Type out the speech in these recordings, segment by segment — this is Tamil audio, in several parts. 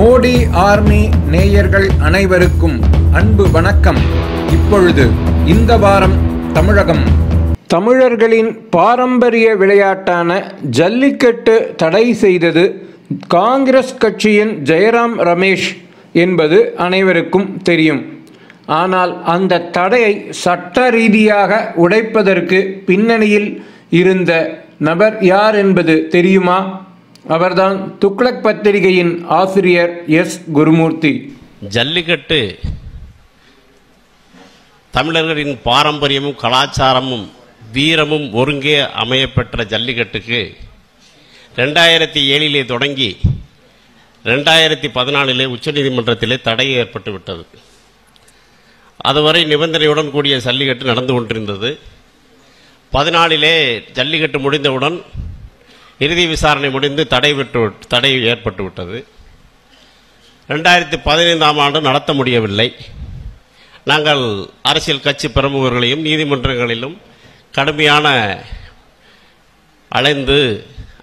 மோடி ஆர்மி நேயர்கள் அனைவருக்கும் அன்பு வணக்கம். இப்பொழுது இந்த வாரம் தமிழகம். தமிழர்களின் பாரம்பரிய விளையாட்டான ஜல்லிக்கட்டு தடை செய்தது காங்கிரஸ் கட்சியின் ஜெயராம் ரமேஷ் என்பது அனைவருக்கும் தெரியும். ஆனால் அந்த தடையை சட்ட ரீதியாக உடைப்பதற்கு பின்னணியில் இருந்த நபர் யார் என்பது தெரியுமா? அவர்தான் துக்ளக் பத்திரிகையின் ஆசிரியர் எஸ் குருமூர்த்தி. ஜல்லிக்கட்டு தமிழர்களின் பாரம்பரியமும் கலாச்சாரமும் வீரமும் ஒருங்கே அமையப்பெற்ற ஜல்லிக்கட்டுக்கு 2007 தொடங்கி 2014 உச்சநீதிமன்றத்திலே தடை ஏற்பட்டுவிட்டது. அதுவரை நிபந்தனையுடன் கூடிய ஜல்லிக்கட்டு நடந்து கொண்டிருந்தது. 14 ஜல்லிக்கட்டு முடிந்தவுடன் இறுதி விசாரணை முடிந்து தடை ஏற்பட்டுவிட்டது. 2015 நடத்த முடியவில்லை. நாங்கள் அரசியல் கட்சி பிரமுகர்களையும் நீதிமன்றங்களிலும் கடுமையான அலைந்து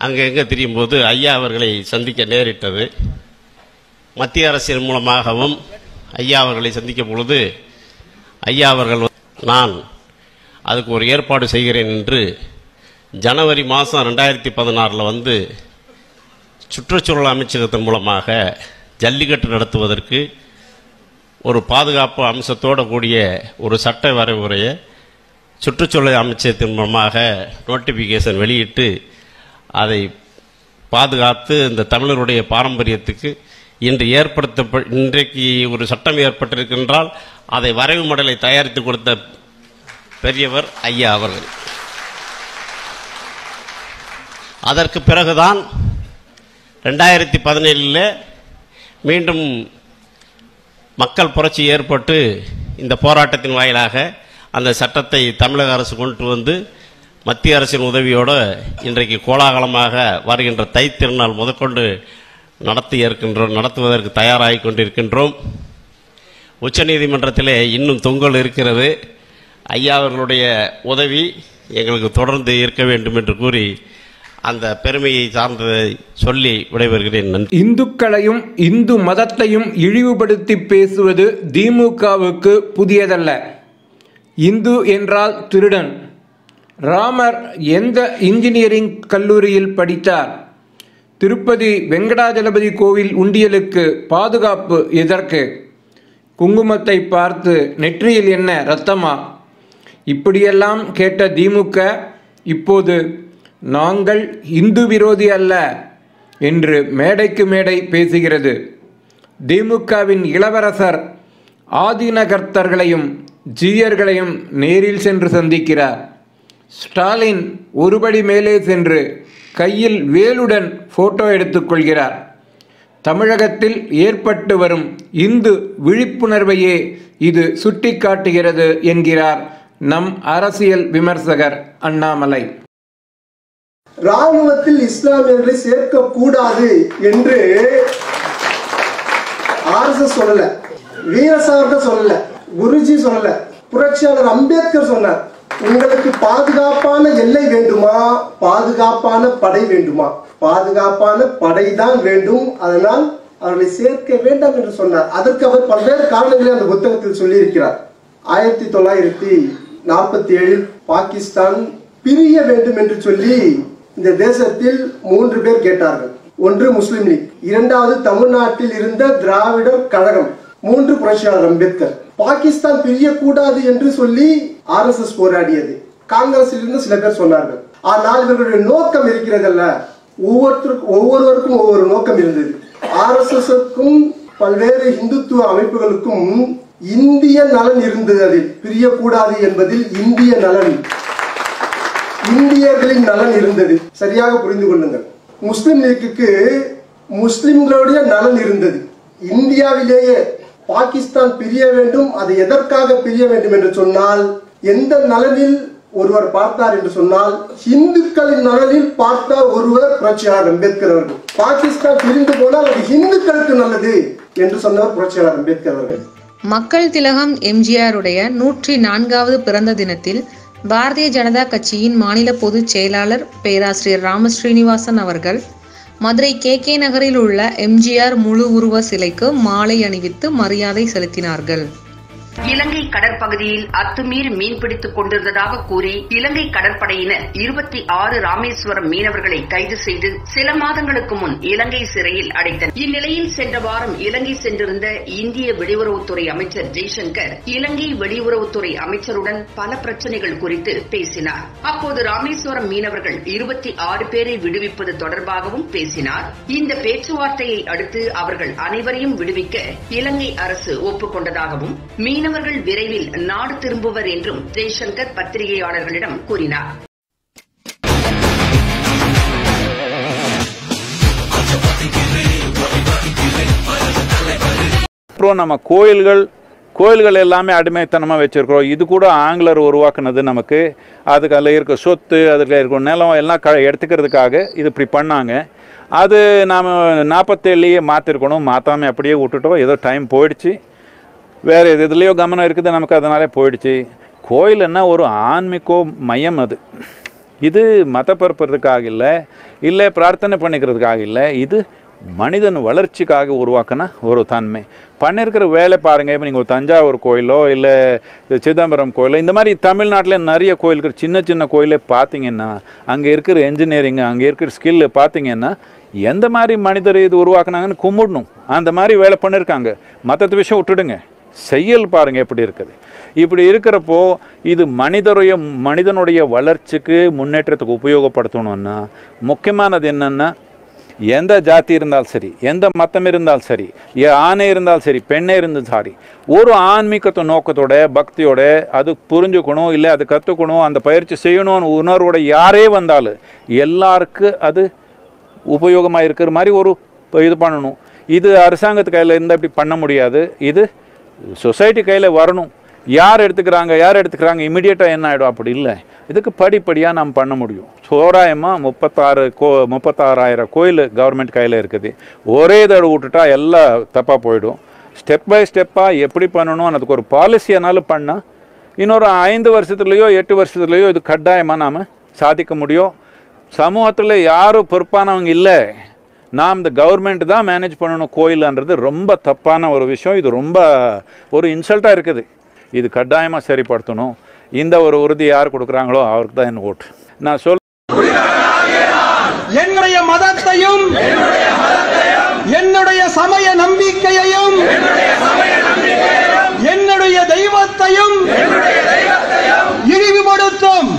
அங்கெங்கே திரியும் போது ஐயா அவர்களை சந்திக்க நேரிட்டது. மத்திய அரசின் மூலமாகவும் ஐயா அவர்களை சந்திக்கும் பொழுது ஐயா அவர்கள் நான் அதுக்கு ஒரு ஏற்பாடு செய்கிறேன் என்று ஜனவரி மாதம் 2016 வந்து சுற்றுச்சூழல் அமைச்சகத்தின் மூலமாக ஜல்லிக்கட்டு நடத்துவதற்கு ஒரு பாதுகாப்பு அம்சத்தோடு கூடிய ஒரு சட்ட வரைமுறையை சுற்றுச்சூழல் அமைச்சகத்தின் மூலமாக நோட்டிஃபிகேஷன் வெளியிட்டு அதை பாதுகாத்து இந்த தமிழருடைய பாரம்பரியத்துக்கு இன்றைக்கு ஒரு சட்டம் ஏற்பட்டிருக்கின்றால் அதை வரைவு மடலை தயாரித்து கொடுத்த பெரியவர் ஐயா அவர்கள். அதற்கு பிறகுதான் 2017 மீண்டும் மக்கள் புரட்சி ஏற்பட்டு இந்த போராட்டத்தின் வாயிலாக அந்த சட்டத்தை தமிழக அரசு கொண்டு வந்து மத்திய அரசின் உதவியோடு இன்றைக்கு கோலாகலமாக வருகின்ற தை திருநாள் முதற்கொண்டு நடத்துவதற்கு தயாராகி கொண்டிருக்கின்றோம். உச்சநீதிமன்றத்திலே இன்னும் தொங்கல் இருக்கிறது. ஐயா அவர்களுடைய உதவி எங்களுக்கு தொடர்ந்து இருக்க வேண்டும் என்று கூறி அந்த பெருமையை சார்ந்ததை சொல்லி விடைபெறுகிறேன். நன்றி. இந்துக்களையும் இந்து மதத்தையும் இழிவுபடுத்தி பேசுவது திமுகவுக்கு புதியதல்ல. இந்து என்றால் திருடன். ராமர் எந்த இன்ஜினியரிங் கல்லூரியில் படித்தார்? திருப்பதி வெங்கடாஜலபதி கோவில் உண்டியலுக்கு பாதுகாப்பு எதற்கு? குங்குமத்தை பார்த்து நெற்றியில் என்ன இரத்தமா? இப்படியெல்லாம் கேட்ட திமுக இப்போது நாங்கள் இந்து விரோதி அல்ல என்று மேடைக்கு மேடை பேசுகிறது. திமுகவின் இளவரசர் ஆதினகர்த்தர்களையும் ஜீயர்களையும் நேரில் சென்று சந்திக்கிறார். ஸ்டாலின் ஒருபடி மேலே சென்று கையில் வேலுடன் போட்டோ எடுத்துக்கொள்கிறார். தமிழகத்தில் ஏற்பட்டு வரும் இந்து விழிப்புணர்வையே இது சுட்டிக்காட்டுகிறது என்கிறார் நம் அரசியல் விமர்சகர் அண்ணாமலை. ராணுவத்தில் இஸ்லாமியர்களை சேர்க்க கூடாது என்று ஆர்எஸ்எஸ் சொல்லல, வீரசாவர்கர் சொல்லல, குருஜி சொல்லல, புரட்சியாளர் அம்பேத்கர் சொன்னார். உங்களுக்கு பாதுகாப்பான எல்லை வேண்டுமா, பாதுகாப்பான படை வேண்டுமா? பாதுகாப்பான படை தான் வேண்டும், அதனால் அவர்களை சேர்க்க வேண்டாம் என்று சொன்னார். அதற்கு அவர் பல்வேறு காரணங்களை அந்த புத்தகத்தில் சொல்லி இருக்கிறார். 1947 பாகிஸ்தான் பிரிய வேண்டும் என்று சொல்லி இந்த தேசத்தில் 3 பேர் கேட்டார்கள். ஒன்று முஸ்லிம் லீக், இரண்டாவது தமிழ்நாட்டில் இருந்த திராவிடர் கழகம், 3 புரட்சியாளர் அம்பேத்கர். பாகிஸ்தான் பிரியக்கூடாது என்று சொல்லி ஆர்எஸ்எஸ் போராடியது. காங்கிரஸில் இருந்து சில பேர் சொன்னார்கள். ஆனால் இவர்களுடைய நோக்கம் இருக்கிறதல்ல, ஒவ்வொருவருக்கும் ஒவ்வொரு நோக்கம் இருந்தது. ஆர்எஸ்எஸ்க்கும் பல்வேறு இந்துத்துவ அமைப்புகளுக்கும் இந்திய நலன் இருந்தது. அதில் பிரியக்கூடாது என்பதில் இந்திய நலன், இந்தியர்களின் நலன் இருந்தது. சரியாக புரிந்து கொள்ளுங்கள். முஸ்லிம் லீக்குக்கு முஸ்லிம்களுடைய நலன் இருந்தது. இந்தியாவிலேயே பாகிஸ்தான் பிரிய வேண்டும், அது எதற்காக பிரிய வேண்டும் என்று சொன்னால், எந்த நலனில் ஒருவர் பார்த்தார் என்று சொன்னால், இந்துக்களின் நலனில் பார்த்தார் ஒருவர் புரட்சியாளர் அம்பேத்கர் அவர்கள். பாகிஸ்தான் பிரிந்து போனால் அது இந்துக்களுக்கு நல்லது என்று சொன்னவர் புரட்சியாளர் அம்பேத்கர் அவர்கள். மக்கள் திலகம் எம்ஜிஆருடைய 104வது பிறந்த தினத்தில் பாரதிய ஜனதா கட்சியின் மாநில பொதுச் செயலாளர் பேராசிரியர் ராம ஸ்ரீனிவாசன் அவர்கள் மதுரை KK நகரில் உள்ள MGR முழு உருவ சிலைக்கு மாலை அணிவித்து மரியாதை செலுத்தினார்கள். இலங்கை கடற்பகுதியில் அத்துமீறி மீன்பிடித்துக் கொண்டிருந்ததாக கூறி இலங்கை கடற்படையினர் 26 ராமேஸ்வரம் மீனவர்களை கைது செய்து சில மாதங்களுக்கு முன் இலங்கை சிறையில் அடைத்தனர். இந்நிலையில் சென்ற வாரம் இலங்கை சென்றிருந்த இந்திய வெளியுறவுத்துறை அமைச்சர் ஜெய்சங்கர் இலங்கை வெளியுறவுத்துறை அமைச்சருடன் பல பிரச்சினைகள் குறித்து பேசினார். அப்போது ராமேஸ்வரம் மீனவர்கள் 26 பேரை விடுவிப்பது தொடர்பாகவும் பேசினார். இந்த பேச்சுவார்த்தையை அடுத்து அவர்கள் அனைவரையும் விடுவிக்க இலங்கை அரசு ஒப்புக்கொண்டதாகவும் மீனவர்கள் விரைவில் நாடு திரும்புவர் என்றும் ஜெய்சங்கர் பத்திரிகையாளர்களிடம் கூறினார். அப்புறம் நம்ம கோயில்கள் எல்லாமே அடிமைத்தனமாக வச்சுருக்கிறோம். இது கூட ஆங்கிலர் உருவாக்குனது. நமக்கு அதுக்கு அதில் இருக்க சொத்து, அதில் இருக்க நிலம் எல்லாம் எடுத்துக்கிறதுக்காக இது இப்படி பண்ணாங்க. அது நாம் 47 மாற்றிருக்கணும். மாற்றாமல் அப்படியே விட்டுட்டோம். ஏதோ டைம் போயிடுச்சு. வேறு இதுலேயோ கவனம் இருக்குது நமக்கு, அதனாலே போயிடுச்சு. கோயில்னா ஒரு ஆன்மீக மையம். இது மதப்பரப்புறதுக்காக இல்லை பிரார்த்தனை பண்ணிக்கிறதுக்காக இல்லை. இது மனிதன் வளர்ச்சிக்காக உருவாக்கின ஒரு தன்மை. பண்ணியிருக்கிற வேலை பாருங்கள். இப்போ நீங்கள் தஞ்சாவூர் கோயிலோ இல்லை சிதம்பரம் கோயிலோ இந்த மாதிரி தமிழ்நாட்டில் நிறைய கோயிலுக்கு சின்ன சின்ன கோயிலே பார்த்தீங்கன்னா அங்கே இருக்கிற என்ஜினியரிங், அங்கே இருக்கிற ஸ்கில்லு பார்த்தீங்கன்னா எந்த மாதிரி மனிதர் இது உருவாக்குனாங்கன்னு கும்பிடணும். அந்த மாதிரி வேலை பண்ணியிருக்காங்க. மற்ற விஷயம் விட்டுடுங்க, செயல் பாருங்கள் எப்படி இருக்குது. இப்படி இருக்கிறப்போ இது மனிதனுடைய வளர்ச்சிக்கு முன்னேற்றத்துக்கு உபயோகப்படுத்தணும்னா முக்கியமானது என்னென்னா, எந்த ஜாதி இருந்தாலும் சரி, எந்த மதம் இருந்தாலும் சரி, ஆணை இருந்தாலும் சரி, பெண்ணே இருந்தாலும் சரி, ஒரு ஆன்மீகத்தை நோக்கத்தோட பக்தியோட அது புரிஞ்சுக்கணும், இல்லை அது கற்றுக்கணும், அந்த பயிற்சி செய்யணும்னு உணர்வோட யாரே வந்தாலும் எல்லாருக்கும் அது உபயோகமாக இருக்கிற மாதிரி ஒரு இது பண்ணணும். இது அரசாங்கத்து கையில் இருந்தால் இப்படி பண்ண முடியாது. இது சொசைட்டி கையில் வரணும். யார் எடுத்துக்கிறாங்க இமீடியட்டாக என்ன ஆகிடும்? அப்படி இல்லை. இதுக்கு படிப்படியாக நாம் பண்ண முடியும். தோராயமாக 36,000 கோயில் கவர்மெண்ட் கையில் இருக்குது. ஒரே தடவை விட்டுட்டா எல்லாம் தப்பாக போயிடும். ஸ்டெப் பை ஸ்டெப்பாக எப்படி பண்ணணும், அதுக்கு ஒரு பாலிசியானாலும் பண்ணால் இன்னொரு 5 வருஷத்துலேயோ 8 வருஷத்துலேயோ இது கட்டாயமாக நாம் சாதிக்க முடியும். சமூகத்தில் யாரும் பொறுப்பானவங்க இல்லை. நாம் இந்த கவர்மெண்ட் தான் மேனேஜ் பண்ணணும் கோயில்ன்றது ரொம்ப தப்பான ஒரு விஷயம். இது ரொம்ப ஒரு இன்சல்ட்டாக இருக்குது. இது கட்டாயமாக சரிப்படுத்தணும். இந்த ஒரு உறுதி யார் கொடுக்குறாங்களோ அவருக்கு தான் என் ஓட்டு. நான் என்னுடைய மதத்தையும் என்னுடைய சமய நம்பிக்கையையும் என்னுடைய தெய்வத்தையும் இழிவுபடுத்தும்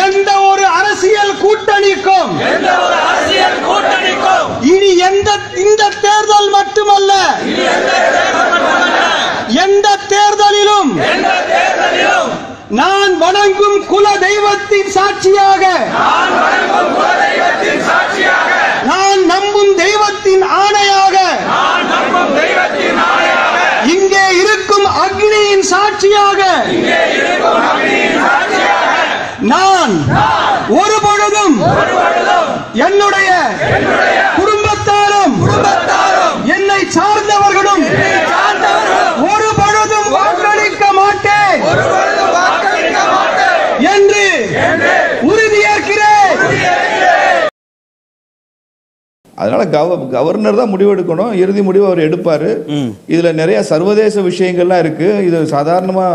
எந்த ஒரு அரசியல் கூட்டணிக்கும் இனி இந்த தேர்தல் மட்டுமல்ல, எந்த தேர்தலிலும் நான் வணங்கும் குல தெய்வத்தின் சாட்சியாக, நான் நம்பும் தெய்வத்தின் ஆணையாக, இங்கே இருக்கும் அக்னியின் சாட்சியாக நான் ஒருபொழுதும் என்னுடைய குடும்பத்தாரும் என்னை சார்ந்தவர்களும் ஒருபொழுதும் வாக்களிக்க மாட்டேன் என்று உறுதியேற்கிறேன். அதனால கவர்னர் தான் முடிவெடுக்கணும். இறுதி முடிவு அவர் எடுப்பாரு. இதுல நிறைய சர்வதேச விஷயங்கள்லாம் இருக்கு. இது சாதாரணமா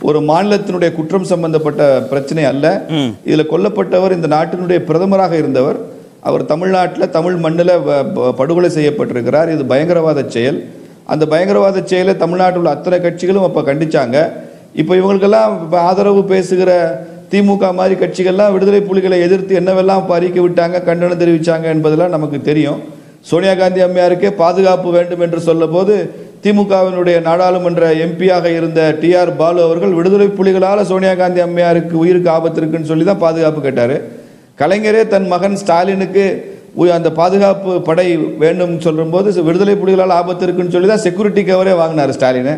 ஒரு மாநிலத்தினுடைய குற்றம் சம்பந்தப்பட்ட பிரச்சனை அல்ல. இதுல கொல்லப்பட்டவர் இந்த நாட்டினுடைய பிரதமராக இருந்தவர். அவர் தமிழ்நாட்டில் தமிழ் மண்ணில் படுகொலை செய்யப்பட்டிருக்கிறார். இது பயங்கரவாத செயல். அந்த பயங்கரவாத செயலை தமிழ்நாட்டில் உள்ள அத்தனை கட்சிகளும் அப்போ கண்டிச்சாங்க. இப்போ இவங்களுக்கெல்லாம் ஆதரவு பேசுகிற திமுக மாதிரி கட்சிகள்லாம் விடுதலை புலிகளை எதிர்த்து என்னவெல்லாம் அறிக்க விட்டாங்க, கண்டனம் தெரிவித்தாங்க என்பதெல்லாம் நமக்கு தெரியும். சோனியா காந்தி அம்மையாருக்கே பாதுகாப்பு வேண்டும் என்று சொல்ல போது திமுகவினுடைய நாடாளுமன்ற எம்பியாக இருந்த TR பாலு அவர்கள் விடுதலை புலிகளால் சோனியா காந்தி அம்மையாருக்கு உயிருக்கு ஆபத்து இருக்குன்னு சொல்லி தான் பாதுகாப்பு கேட்டார். கலைஞரே தன் மகன் ஸ்டாலினுக்கு அந்த பாதுகாப்பு படை வேண்டும் சொல்லும்போது விடுதலை புலிகளால் ஆபத்து இருக்குன்னு சொல்லி தான் செக்யூரிட்டி கவரே வாங்கினார் ஸ்டாலின்.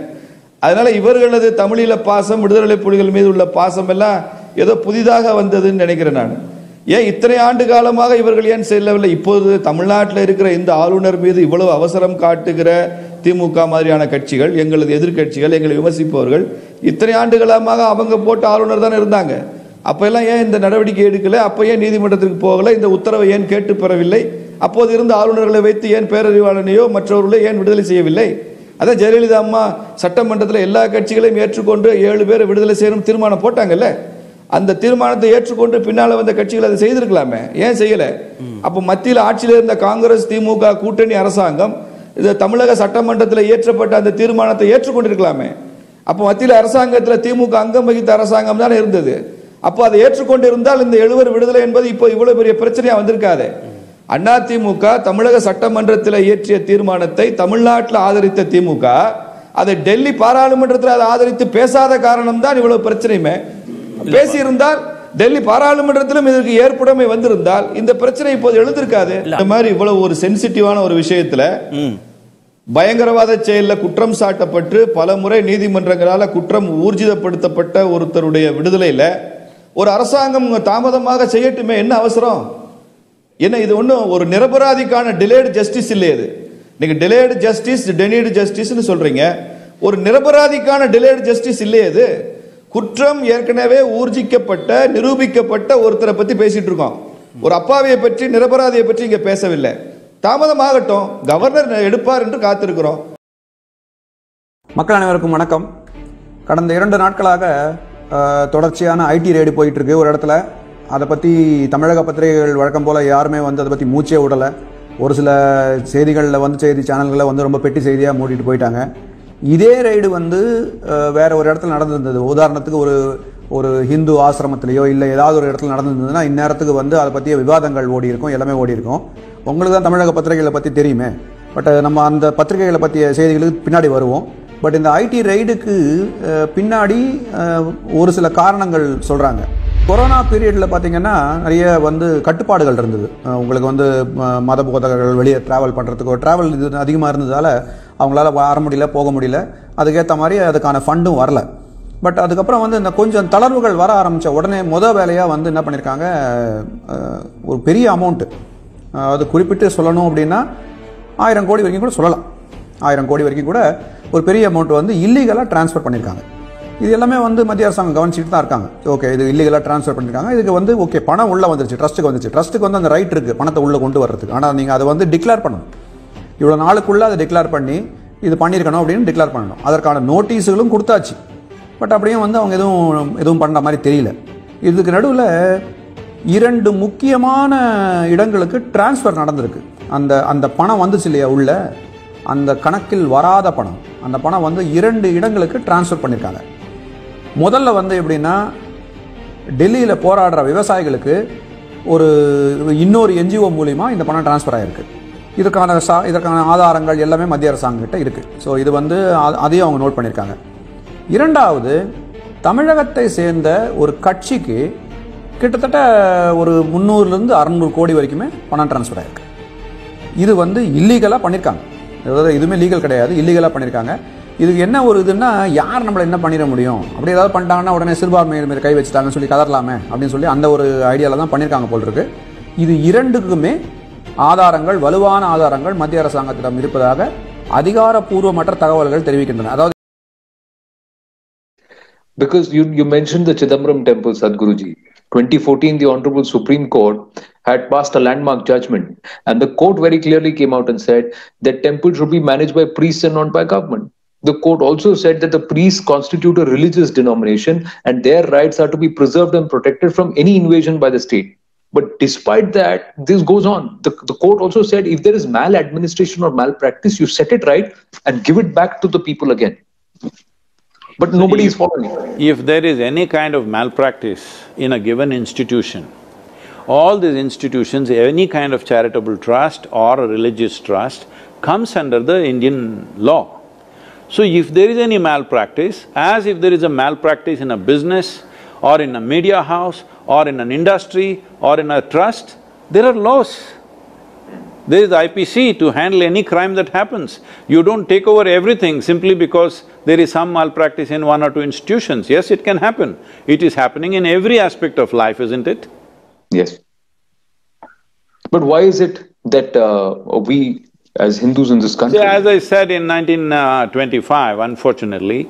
அதனால இவர்களது தமிழீழ பாசம், விடுதலை புலிகள் மீது உள்ள பாசம் எல்லாம் ஏதோ புதிதாக வந்ததுன்னு நினைக்கிறேன் நான். ஏன் இத்தனை ஆண்டு காலமாக இவர்கள் ஏன் செல்லவில்லை? இப்போது தமிழ்நாட்டில் இருக்கிற இந்த ஆளுநர் மீது இவ்வளவு அவசரம் காட்டுகிற திமுக மாதிரியான கட்சிகள், எங்களது எதிர்கட்சிகள், எங்களை விமர்சிப்பவர்கள் இத்தனை ஆண்டு காலமாக அவங்க போட்ட ஆளுநர் தானே இருந்தாங்க. அப்ப எல்லாம் ஏன் இந்த நடவடிக்கை எடுக்கல? அப்ப ஏன் நீதிமன்றத்திற்கு போகல? இந்த உத்தரவை ஏன் கேட்டு பெறவில்லை? அப்போது இருந்த ஆளுநர்களை வைத்து ஏன் பேரறிவாளனையோ மற்றவர்களோ ஏன் விடுதலை செய்யவில்லை? அதான் ஜெயலலிதா அம்மா சட்டமன்றத்தில் எல்லா கட்சிகளையும் ஏற்றுக்கொண்டு 7 பேரை விடுதலை செய்யணும் தீர்மானம் போட்டாங்கல்ல. அந்த தீர்மானத்தை ஏற்றுக்கொண்டு பின்னால் வந்த கட்சிகள் அதை செய்திருக்கலாமே, ஏன் செய்யலை? அப்போ மத்தியில் ஆட்சியில் இருந்த காங்கிரஸ் திமுக கூட்டணி அரசாங்கம் இது தமிழக சட்டமன்றத்தில் இயற்றப்பட்ட அந்த தீர்மானத்தை ஏற்றுக்கொண்டிருக்கலாமே. அப்போ மத்தியில் அரசாங்கத்தில் திமுக அங்கம் வகித்த அரசாங்கம் தானே இருந்தது. அப்போ அதை ஏற்றுக்கொண்டு இருந்தால் இந்த 7 விடுதலை என்பது இப்போ இவ்வளவு பெரிய பிரச்சனையா வந்திருக்காது. அதிமுக தமிழக சட்டமன்றத்தில் இயற்றிய தீர்மானத்தை தமிழ்நாட்டில் ஆதரித்த திமுக அதை டெல்லி பாராளுமன்றத்தில் அதை ஆதரித்து பேசாத காரணம் தான் இவ்வளவு பிரச்சனையுமே. பேசியிருந்தால் டெல்லி பாராளுமன்றத்திலும் இதற்கு ஏற்புடைமை வந்திருந்தால் இந்த பிரச்சனை இப்போது எழுந்திருக்காது. இந்த மாதிரி இவ்வளவு ஒரு சென்சிட்டிவான ஒரு விஷயத்துல பயங்கரவாத செயலில் குற்றம் சாட்டப்பட்டு பல முறை நீதிமன்றங்களால் குற்றம் ஊர்ஜிதப்படுத்தப்பட்ட ஒருத்தருடைய விடுதலையில் ஒரு அரசாங்கம் தாமதமாக செய்யட்டுமே, என்ன அவசரம்? என்ன இது ஒன்றும் ஒரு நிரபராதிக்கான டிலேடு ஜஸ்டிஸ் இல்லையே. இது நீங்க டிலேடு ஜஸ்டிஸ் டெனிடு ஜஸ்டிஸ்னு சொல்றீங்க, ஒரு நிரபராதிக்கான டிலேடு ஜஸ்டிஸ் இல்லையே. இது குற்றம் ஏற்கனவே ஊர்ஜிக்கப்பட்ட நிரூபிக்கப்பட்ட ஒருத்தரை பத்தி பேசிட்டு இருக்கோம். ஒரு அப்பாவியை பற்றி நிரபராதியை பற்றி இங்க பேசவில்லை. தாமதமாகட்டும், கவர்னர் எடுப்பார் என்று காத்திருக்கிறோம். மக்கள் அனைவருக்கும் வணக்கம். கடந்த 2 நாட்களாக தொடர்ச்சியான ஐடி ரெய்டு போயிட்டு இருக்கு ஒரு இடத்துல. அதை பற்றி தமிழக பத்திரிகைகள் வழக்கம் போல் யாருமே வந்து அதை பற்றி மூச்சே விடலை. ஒரு சில செய்திகளில் வந்து செய்தி சேனல்களில் வந்து ரொம்ப பெட்டி செய்தியாக மூடிட்டு போயிட்டாங்க. இதே ரெய்டு வந்து வேற ஒரு இடத்துல நடந்திருந்தது. உதாரணத்துக்கு ஒரு ஹிந்து ஆசிரமத்திலேயோ இல்லை ஏதாவது ஒரு இடத்துல நடந்திருந்ததுன்னா இந்நேரத்துக்கு வந்து அதை பற்றிய விவாதங்கள் ஓடி இருக்கும், எல்லாமே ஓடி இருக்கும். உங்களுக்கு தான் தமிழக பத்திரிகைகளை பற்றி தெரியுமே. பட் நம்ம அந்த பத்திரிகைகளை பற்றிய செய்திகளுக்கு பின்னாடி வருவோம். பட் இந்த ஐடி ரெய்டுக்கு பின்னாடி ஒரு சில காரணங்கள் சொல்கிறாங்க. கொரோனா பீரியடில் பார்த்தீங்கன்னா நிறைய வந்து கட்டுப்பாடுகள் இருந்தது. உங்களுக்கு வந்து மத போதகர்கள் வெளியே ட்ராவல் பண்ணுறதுக்கு ட்ராவல் இது அதிகமாக இருந்ததால் அவங்களால வர முடியல, போக முடியல. அதுக்கேற்ற மாதிரி அதுக்கான ஃபண்டும் வரல. பட் அதுக்கப்புறம் வந்து இந்த கொஞ்சம் தளர்வுகள் வர ஆரம்பித்த உடனே வேலையாக வந்து என்ன பண்ணியிருக்காங்க, ஒரு பெரிய அமௌண்ட்டு, அது குறிப்பிட்டு சொல்லணும் அப்படின்னா 1000 கோடி வரைக்கும் கூட சொல்லலாம். 1000 கோடி வரைக்கும் கூட ஒரு பெரிய அமௌண்ட் வந்து இல்லீகலாக ட்ரான்ஸ்ஃபர் பண்ணியிருக்காங்க. இது எல்லாமே வந்து மத்திய அரசாங்கம் கவனிச்சுட்டு தான் இருக்காங்க. ஓகே, இது இல்லீகலாக ட்ரான்ஸ்ஃபர் பண்ணியிருக்காங்க. இதுக்கு வந்து ஓகே பணம் உள்ளே வந்துருச்சு, ட்ரஸ்ட்டுக்கு வந்துச்சு. ட்ரஸ்ட்டுக்கு வந்து அந்த ரைட் இருக்குது பணத்தை உள்ளே கொண்டு வர்றதுக்கு. ஆனால் நீங்கள் அதை வந்து டிக்ளேர் பண்ணணும். இவ்வளோ நாளுக்குள்ளே அதை டிக்ளேர் பண்ணி இது பண்ணியிருக்கணும் அப்படின்னு டிக்ளேர் பண்ணணும். அதற்கான நோட்டீஸுகளும் கொடுத்தாச்சு. பட் அப்படியும் வந்து அவங்க எதுவும் பண்ணுற மாதிரி தெரியல. இதுக்கு நடுவில் 2 முக்கியமான இடங்களுக்கு டிரான்ஸ்ஃபர் நடந்திருக்கு. அந்த பணம் வந்துச்சு இல்லையா உள்ள, அந்த கணக்கில் வராத பணம், அந்த பணம் வந்து 2 இடங்களுக்கு டிரான்ஸ்ஃபர் பண்ணியிருக்காங்க. முதல்ல வந்து எப்படின்னா, டெல்லியில் போராடுற விவசாயிகளுக்கு இன்னொரு என்ஜிஓ மூலிமா இந்த பணம் டிரான்ஸ்ஃபர் ஆகிருக்கு. இதற்கான ஆதாரங்கள் எல்லாமே மத்திய அரசாங்கக்கிட்ட இருக்குது. ஸோ இது வந்து அதையும் அவங்க நோட் பண்ணியிருக்காங்க. 2வது, தமிழகத்தை சேர்ந்த ஒரு கட்சிக்கு கிட்டத்தட்ட ஒரு 300லேருந்து 600 கோடி வரைக்குமே பணம் டிரான்ஸ்ஃபர் ஆகிருக்கு. இது வந்து இல்லீகலாக பண்ணியிருக்காங்க. அதாவது இதுவுமே லீகல் கிடையாது, இல்லீகலாக பண்ணியிருக்காங்க. இதுக்கு என்ன ஒரு இதுன்னா, யார் நம்மளை என்ன பண்ணிட முடியும், அப்படி ஏதாவது பண்ணிட்டாங்கன்னா உடனே சிறுபான்மையினர் மீது கை வச்சுட்டாங்கன்னு சொல்லி கதறலாமே அப்படின்னு சொல்லி அந்த ஒரு ஐடியாவில் தான் பண்ணியிருக்காங்க போல் இருக்கு. இது 2க்குமே ஆதாரங்கள், வலுவான ஆதாரங்கள் மத்திய அரசாங்கத்திடம் இருப்பதாக அதிகாரப்பூர்வமற்ற தகவல்கள் தெரிவிக்கின்றன. அதாவது because you mentioned the Chidambaram temple, Sadhguruji. 2014, the Honorable Supreme Court had passed a landmark judgment, and the court very clearly came out and said that temple should be managed by priests and not by government. The court also said that the priests constitute a religious denomination and their rights are to be preserved and protected from any invasion by the state. But despite that, this goes on. The court also said if there is maladministration or malpractice, you set it right and give it back to the people again. But nobody is following. If there is any kind of malpractice in a given institution, all these institutions, any kind of charitable trust or a religious trust comes under the Indian law. So if there is any malpractice, as if there is a malpractice in a business or in a media house or in an industry or in a trust, there are laws. There is the IPC to handle any crime that happens. You don't take over everything simply because there is some malpractice in 1 or 2 institutions. Yes, it can happen. It is happening in every aspect of life, isn't it? Yes. But why is it that we as Hindus in this country… See, as I said, in 1925, unfortunately,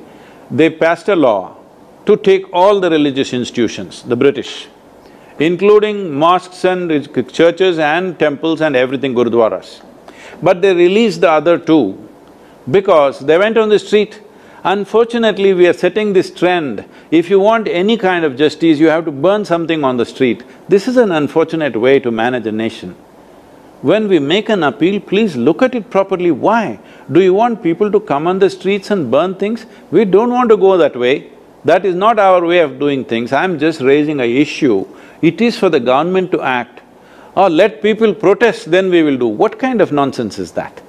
they passed a law to take all the religious institutions, the British, including mosques and churches and temples and everything, gurudwaras. But they released the other two because they went on the street. Unfortunately, we are setting this trend. If you want any kind of justice, you have to burn something on the street. This is an unfortunate way to manage a nation. When we make an appeal, please look at it properly. Why? Do you want people to come on the streets and burn things? We don't want to go that way. That is not our way of doing things. I'm just raising an issue. It is for the government to act. Or let people protest, then we will do. What kind of nonsense is that?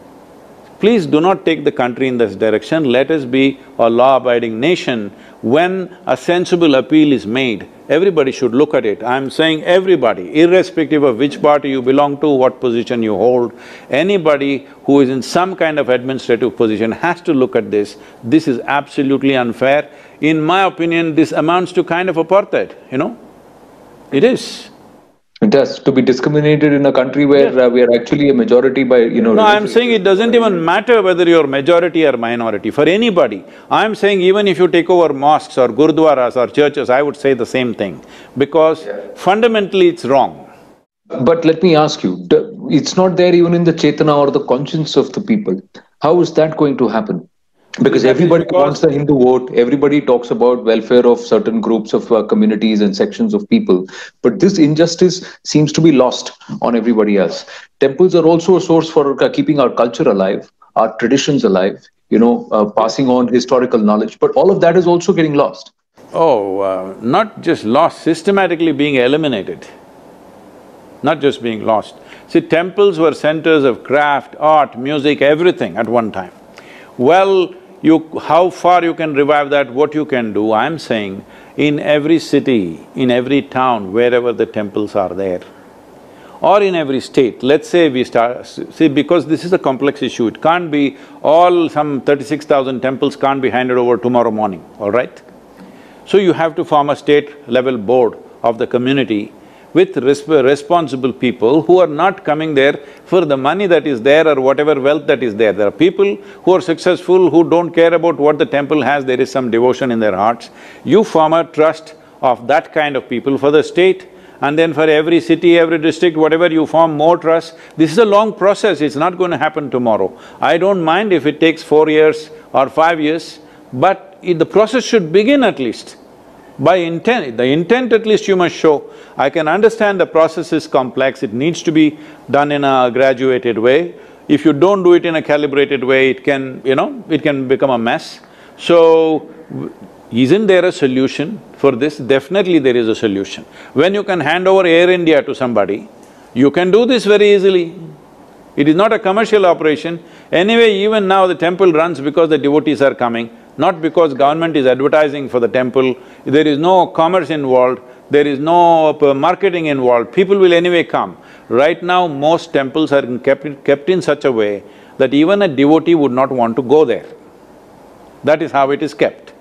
Please do not take the country in this direction. Let us be a law-abiding nation. When a sensible appeal is made, everybody should look at it. I'm saying everybody, irrespective of which party you belong to, what position you hold, anybody who is in some kind of administrative position has to look at this. This is absolutely unfair. In my opinion, this amounts to kind of apartheid, you know? It is. It does, to be discriminated in a country where we are actually a majority by, No, I'm saying it doesn't even matter whether you're majority or minority, for anybody. I'm saying even if you take over mosques or gurudwaras or churches, I would say the same thing, because fundamentally it's wrong. But let me ask you, it's not there even in the Chetana or the conscience of the people. How is that going to happen? Because everybody wants the Hindu vote, everybody talks about welfare of certain groups of communities and sections of people, but this injustice seems to be lost on everybody else. Temples are also a source for keeping our culture alive, our traditions alive, passing on historical knowledge, but all of that is also getting lost. Oh, not just lost, systematically being eliminated, not just being lost. See, temples were centers of craft, art, music, everything at one time. Well, how far you can revive that, what you can do, I'm saying in every city, in every town, wherever the temples are there, or in every state, let's say we start… See, because this is a complex issue, it can't be all some 36,000 temples can't be handed over tomorrow morning, all right? So you have to form a state-level board of the community with responsible people who are not coming there for the money that is there or whatever wealth that is there. There are people who are successful, who don't care about what the temple has, there is some devotion in their hearts. You form a trust of that kind of people for the state, and then for every city, every district, whatever you form more trust. This is a long process, it's not going to happen tomorrow. I don't mind if it takes 4 years or 5 years, but the process should begin at least. By intent, the intent at least you must show. I can understand the process is complex, it needs to be done in a graduated way. If you don't do it in a calibrated way, it can, it can become a mess. So, isn't there a solution for this? Definitely there is a solution. When you can hand over Air India to somebody, you can do this very easily. It is not a commercial operation. Anyway, even now the temple runs because the devotees are coming, not because government is advertising for the temple. There is no commerce involved, there is no marketing involved, people will anyway come. Right now, most temples are kept in such a way that even a devotee would not want to go there. That is how it is kept.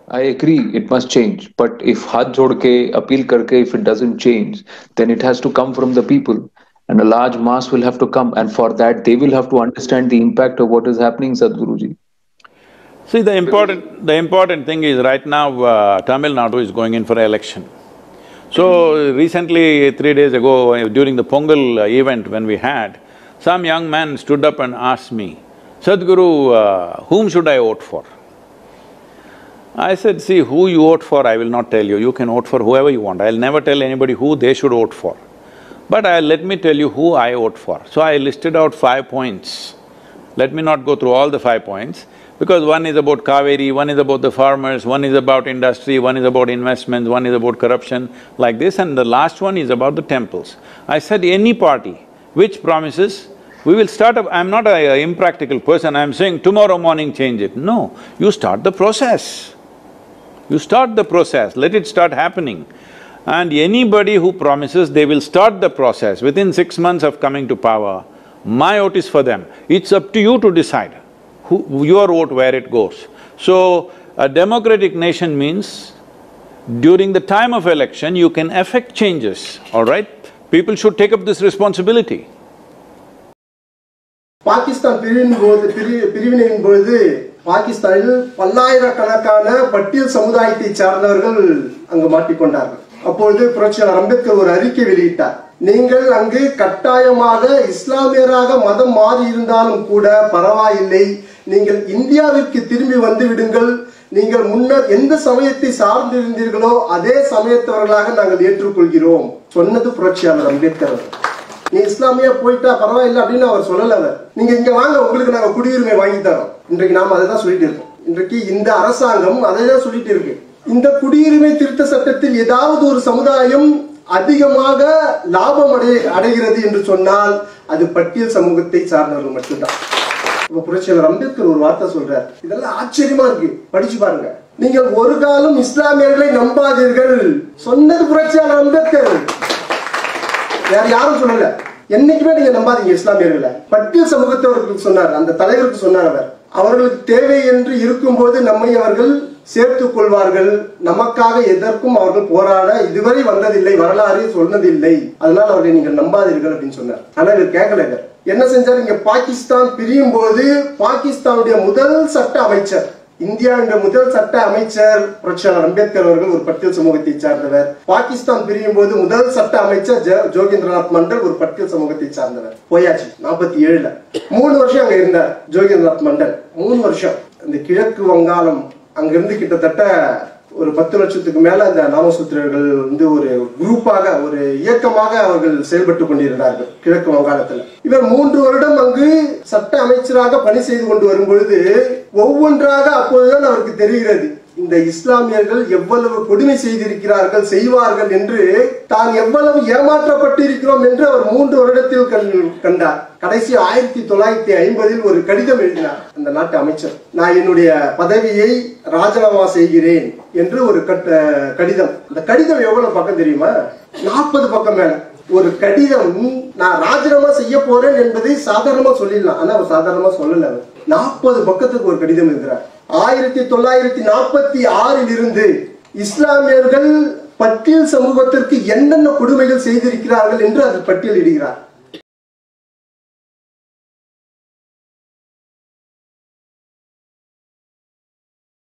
I agree, it must change, but if haath jod ke, appeal karke, if it doesn't change, then it has to come from the people. And a large mass will have to come, and for that they will have to understand the impact of what is happening, Sadhguruji. See, the important thing is right now, Tamil Nadu is going in for an election. So, recently, 3 days ago, during the Pongal event when we had, some young man stood up and asked me, Sadhguru, whom should I vote for? I said, see, who you vote for, I will not tell you. You can vote for whoever you want. I'll never tell anybody who they should vote for. But let me tell you who I vote for. So I listed out 5 points. Let me not go through all the 5 points, because one is about Kaveri, one is about the farmers, one is about industry, one is about investments, one is about corruption, like this, and the last one is about the temples. I said any party which promises, we will start up… I'm not an impractical person, I'm saying tomorrow morning change it. No, you start the process. You start the process, let it start happening. And anybody who promises they will start the process within 6 months of coming to power, my vote is for them. It's up to you to decide your vote where it goes. So, a democratic nation means during the time of election, you can effect changes, all right? People should take up this responsibility. Pakistan பிரிவினையின் பொழுது பாகிஸ்தானில் பல்லாயிரக்கணக்கான பட்டியல் சமுதாயத்தை சார்ந்தவர்கள் அங்கு மாட்டிக்கொண்டார்கள். அப்பொழுது புரட்சியாளர் அம்பேத்கர் ஒரு அறிக்கை வெளியிட்டார். நீங்கள் அங்கு கட்டாயமாக இஸ்லாமியராக மதம் மாறி இருந்தாலும் கூட பரவாயில்லை, நீங்கள் இந்தியாவிற்கு திரும்பி வந்து விடுங்கள், நீங்கள் முன்னர் எந்த சமயத்தை சார்ந்திருந்தீர்களோ அதே சமயத்தவர்களாக நாங்கள் ஏற்றுக்கொள்கிறோம் சொன்னது புரட்சியாளர் அம்பேத்கர். நீ இஸ்லாமியா போயிட்டா பரவாயில்லை அப்படின்னு அவர் சொல்லல. அவர் நீங்க இங்க வாங்க, உங்களுக்கு நாங்க குடியுரிமை வாங்கி தரோம். இன்றைக்கு நாம அதை தான் சொல்லிட்டு இருக்கோம். இன்றைக்கு இந்த அரசாங்கம் அதை தான் சொல்லிட்டு இருக்கு. இந்த குடியுரிமை திருத்த சட்டத்தில் ஏதாவது ஒரு சமுதாயம் அதிகமாக லாபம் அடைகிறது என்று சொன்னால் அது பட்டியல் சமூகத்தை சார்ந்தவர்கள் மட்டும்தான். புரட்சியாளர் அம்பேத்கர் ஒரு வார்த்தை சொல்றார், இதெல்லாம் ஆச்சரியமா இருக்கு, படிச்சு பாருங்க. நீங்கள் ஒரு காலம் இஸ்லாமியர்களை நம்பாதீர்கள் சொன்னது புரட்சியாளர் அம்பேத்கர், வேற யாரும் சொல்லல. என்னைக்குமே நீங்க நம்பாதீங்க இஸ்லாமியர்களை. பட்டியல் சமூகத்தவர்களுக்கு சொன்னார், அந்த தலைவருக்கு சொன்னார் அவர், அவர்களுக்கு தேவை என்று இருக்கும் போது நம்மை அவர்கள் சேர்த்துக் கொள்வார்கள், நமக்காக எதற்கும் அவர்கள் போராட இதுவரை வந்ததில்லை, வரலாறு சொன்னதில்லை, அதனால் அவர்களை நீங்கள் நம்பாதீர்கள் அப்படின்னு சொன்னார். ஆனா இவர் கேட்கல. என்ன செஞ்சார், இங்க பாகிஸ்தான் பிரியும் போது பாகிஸ்தானுடைய முதல் சட்ட அமைச்சர், இந்தியாவுடைய முதல் சட்ட அமைச்சர் புரட்சியாளர் அம்பேத்கர் அவர்கள் ஒரு பட்டியல் சமூகத்தை சார்ந்தவர். பாகிஸ்தான் பிரியும் போது முதல் சட்ட அமைச்சர் ஜோகேந்திரநாத் மண்டல் ஒரு பட்டியல் சமூகத்தை சார்ந்தவர். போயாச்சு 47ல 3 வருஷம் அங்க இருந்தார் ஜோகேந்திரநாத் மண்டல். 3 வருஷம் இந்த கிழக்கு வங்காளம் அங்கிருந்து கிட்டத்தட்ட ஒரு 10 லட்சத்துக்கு மேல அந்த நாமசூத்திரர்கள் வந்து ஒரு குரூப்பாக ஒரு இயக்கமாக அவர்கள் செயல்பட்டு கொண்டிருந்தார்கள் கிழக்கு வங்காளத்தில். இவர் 3 வருடம் அங்கு சட்ட அமைச்சராக பணி செய்து கொண்டு வரும் பொழுது ஒவ்வொன்றாக அப்போதுதான் அவருக்கு தெரிகிறது இந்த இஸ்லாமியர்கள் எவ்வளவு கொடுமை செய்திருக்கிறார்கள், செய்வார்கள் என்று, தான் எவ்வளவு ஏமாற்றப்பட்டிருக்கிறோம் என்று அவர் 3 வருடத்தில் கண்டார். கடைசி 1950 ஒரு கடிதம் எழுதினார் அந்த நாட்டு அமைச்சர், நான் என்னுடைய பதவியை ராஜினாமா செய்கிறேன் என்று ஒரு கடிதம். அந்த கடிதம் எவ்வளவு பக்கம் தெரியுமா? 40 பக்கம் மேல ஒரு கடிதம். நான் ராஜினாமா செய்ய போறேன் என்பதை சாதாரணமா சொல்லிடலாம், ஆனா அவர் சாதாரணமா சொல்லல. 40 பக்கத்துக்கு ஒரு கடிதம் எழுதுறார். 1946 இருந்து இஸ்லாமியர்கள் பட்டியல் சமூகத்திற்கு என்னென்ன கொடுமைகள் செய்திருக்கிறார்கள் என்று அதில் பட்டியலிடுகிறார்.